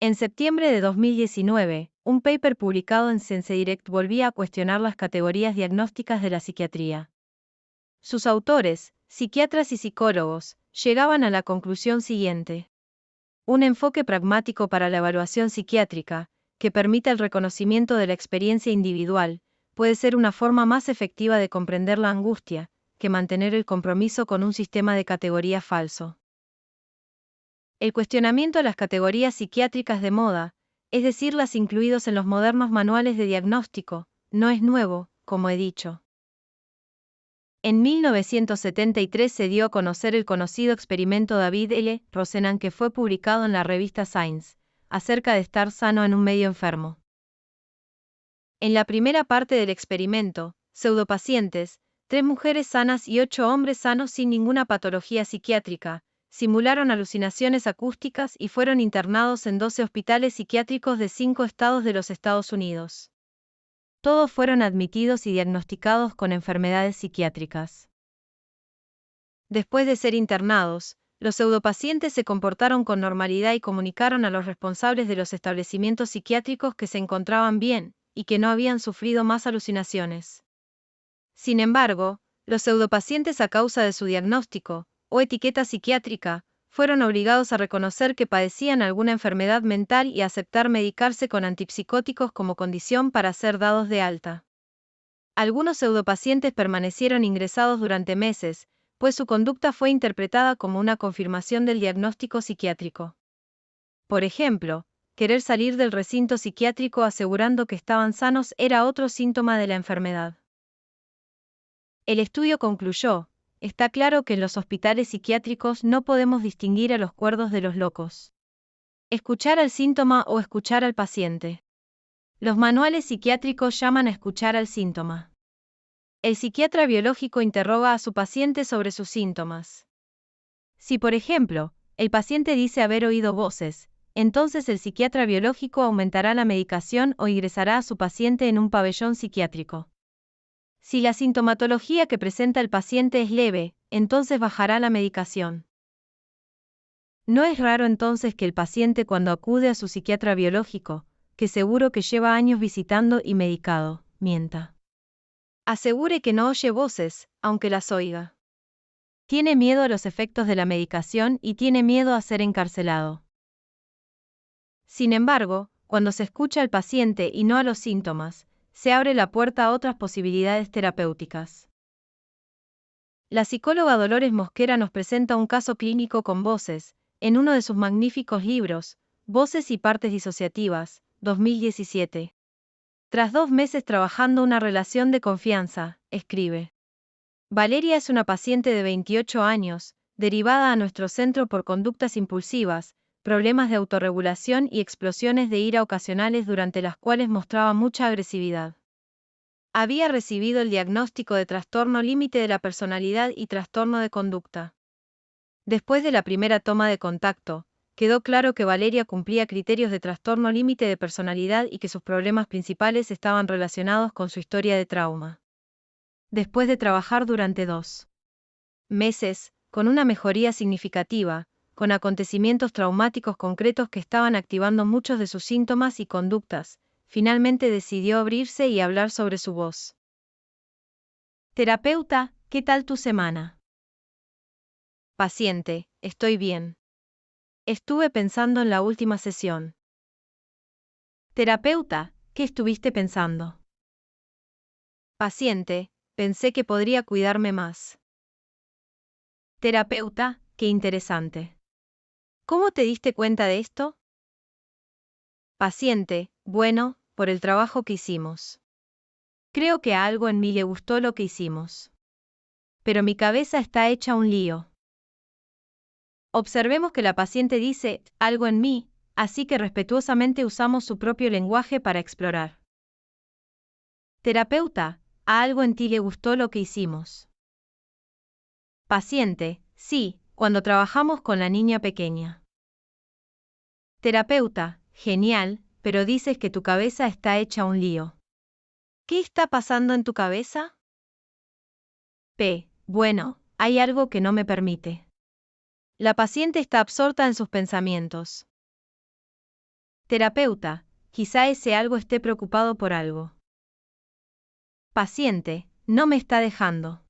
En septiembre de 2019, un paper publicado en ScienceDirect volvía a cuestionar las categorías diagnósticas de la psiquiatría. Sus autores, psiquiatras y psicólogos, llegaban a la conclusión siguiente. Un enfoque pragmático para la evaluación psiquiátrica, que permita el reconocimiento de la experiencia individual, puede ser una forma más efectiva de comprender la angustia, que mantener el compromiso con un sistema de categorías falso. El cuestionamiento a las categorías psiquiátricas de moda, es decir, las incluidos en los modernos manuales de diagnóstico, no es nuevo, como he dicho. En 1973 se dio a conocer el conocido experimento David L. Rosenan, que fue publicado en la revista Science, acerca de estar sano en un medio enfermo. En la primera parte del experimento, pseudopacientes, 3 mujeres sanas y 8 hombres sanos sin ninguna patología psiquiátrica, simularon alucinaciones acústicas y fueron internados en 12 hospitales psiquiátricos de 5 estados de los Estados Unidos. Todos fueron admitidos y diagnosticados con enfermedades psiquiátricas. Después de ser internados, los pseudopacientes se comportaron con normalidad y comunicaron a los responsables de los establecimientos psiquiátricos que se encontraban bien, y que no habían sufrido más alucinaciones. Sin embargo, los pseudopacientes, a causa de su diagnóstico, o etiqueta psiquiátrica, fueron obligados a reconocer que padecían alguna enfermedad mental y a aceptar medicarse con antipsicóticos como condición para ser dados de alta. Algunos pseudopacientes permanecieron ingresados durante meses, pues su conducta fue interpretada como una confirmación del diagnóstico psiquiátrico. Por ejemplo, querer salir del recinto psiquiátrico asegurando que estaban sanos era otro síntoma de la enfermedad. El estudio concluyó: está claro que en los hospitales psiquiátricos no podemos distinguir a los cuerdos de los locos. Escuchar al síntoma o escuchar al paciente. Los manuales psiquiátricos llaman a escuchar al síntoma. El psiquiatra biológico interroga a su paciente sobre sus síntomas. Si, por ejemplo, el paciente dice haber oído voces, entonces el psiquiatra biológico aumentará la medicación o ingresará a su paciente en un pabellón psiquiátrico. Si la sintomatología que presenta el paciente es leve, entonces bajará la medicación. No es raro entonces que el paciente, cuando acude a su psiquiatra biológico, que seguro que lleva años visitando y medicado, mienta. Asegure que no oye voces, aunque las oiga. Tiene miedo a los efectos de la medicación y tiene miedo a ser encarcelado. Sin embargo, cuando se escucha al paciente y no a los síntomas, se abre la puerta a otras posibilidades terapéuticas. La psicóloga Dolores Mosquera nos presenta un caso clínico con voces, en uno de sus magníficos libros, Voces y partes disociativas, 2017. Tras 2 meses trabajando una relación de confianza, escribe. Valeria es una paciente de 28 años, derivada a nuestro centro por conductas impulsivas, problemas de autorregulación y explosiones de ira ocasionales durante las cuales mostraba mucha agresividad. Había recibido el diagnóstico de trastorno límite de la personalidad y trastorno de conducta. Después de la primera toma de contacto, quedó claro que Valeria cumplía criterios de trastorno límite de personalidad y que sus problemas principales estaban relacionados con su historia de trauma. Después de trabajar durante 2 meses, con una mejoría significativa, con acontecimientos traumáticos concretos que estaban activando muchos de sus síntomas y conductas, finalmente decidió abrirse y hablar sobre su voz. Terapeuta, ¿qué tal tu semana? Paciente, estoy bien. Estuve pensando en la última sesión. Terapeuta, ¿qué estuviste pensando? Paciente, pensé que podría cuidarme más. Terapeuta, qué interesante. ¿Cómo te diste cuenta de esto? Paciente, bueno, por el trabajo que hicimos. Creo que a algo en mí le gustó lo que hicimos. Pero mi cabeza está hecha un lío. Observemos que la paciente dice, algo en mí, así que respetuosamente usamos su propio lenguaje para explorar. Terapeuta, a algo en ti le gustó lo que hicimos. Paciente, sí, cuando trabajamos con la niña pequeña. Terapeuta, genial, pero dices que tu cabeza está hecha un lío. ¿Qué está pasando en tu cabeza? Bueno, hay algo que no me permite. La paciente está absorta en sus pensamientos. Terapeuta, quizá ese algo esté preocupado por algo. Paciente, no me está dejando.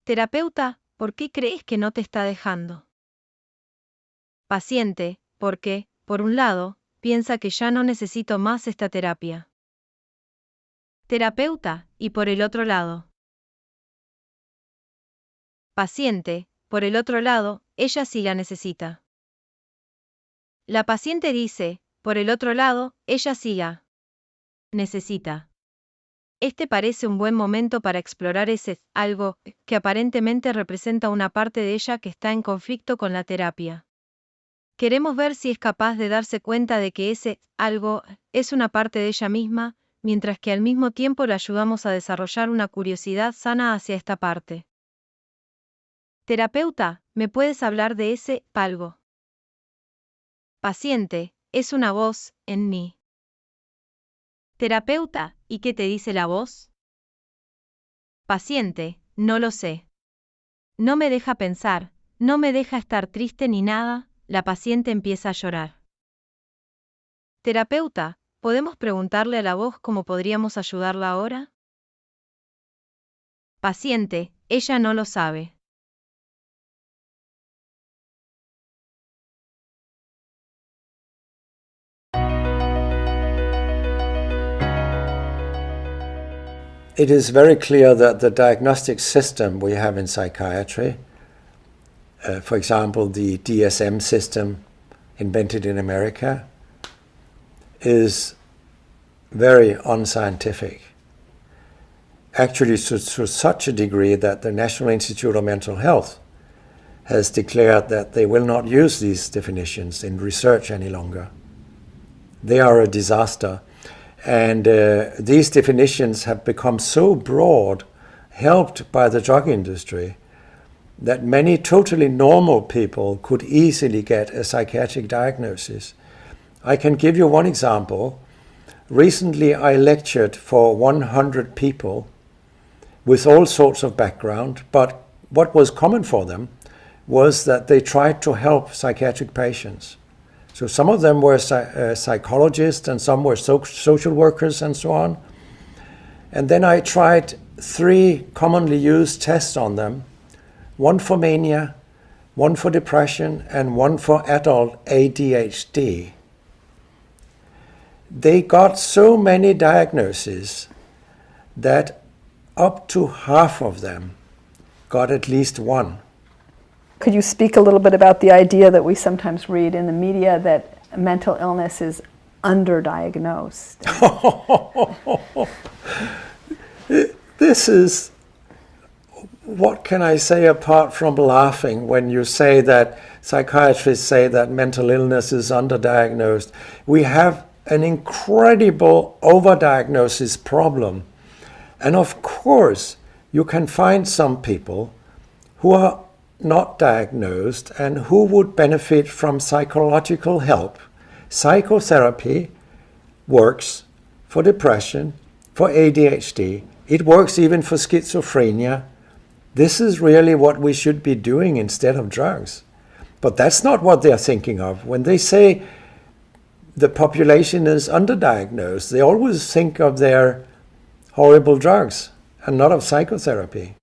Terapeuta, ¿por qué crees que no te está dejando? Paciente, porque, por un lado, piensa que ya no necesito más esta terapia. Terapeuta, y por el otro lado. Paciente, por el otro lado, ella sí la necesita. La paciente dice, por el otro lado, ella sí la necesita. Este parece un buen momento para explorar ese algo que aparentemente representa una parte de ella que está en conflicto con la terapia. Queremos ver si es capaz de darse cuenta de que ese algo es una parte de ella misma, mientras que al mismo tiempo le ayudamos a desarrollar una curiosidad sana hacia esta parte. Terapeuta, ¿me puedes hablar de ese algo? Paciente, es una voz en mí. Terapeuta, ¿y qué te dice la voz? Paciente, no lo sé. No me deja pensar, no me deja estar triste ni nada, la paciente empieza a llorar. Terapeuta, ¿podemos preguntarle a la voz cómo podríamos ayudarla ahora? Paciente, ella no lo sabe. It is very clear that the diagnostic system we have in psychiatry, for example, the DSM system invented in America, is very unscientific. Actually, to such a degree that the National Institute of Mental Health has declared that they will not use these definitions in research any longer. They are a disaster. And these definitions have become so broad, helped by the drug industry, that many totally normal people could easily get a psychiatric diagnosis. I can give you one example. Recently, I lectured for 100 people with all sorts of background, but what was common for them was that they tried to help psychiatric patients. So some of them were psychologists and some were social workers and so on. And then I tried 3 commonly used tests on them, one for mania, one for depression, and one for adult ADHD. They got so many diagnoses that up to half of them got at least one. Could you speak a little bit about the idea that we sometimes read in the media that mental illness is underdiagnosed? This is, what can I say apart from laughing when you say that psychiatrists say that mental illness is underdiagnosed. We have an incredible overdiagnosis problem. And of course, you can find some people who are not diagnosed and who would benefit from psychological help. Psychotherapy works for depression, for ADHD. It works even for schizophrenia. This is really what we should be doing instead of drugs. But that's not what they're thinking of. When they say the population is underdiagnosed, they always think of their horrible drugs and not of psychotherapy.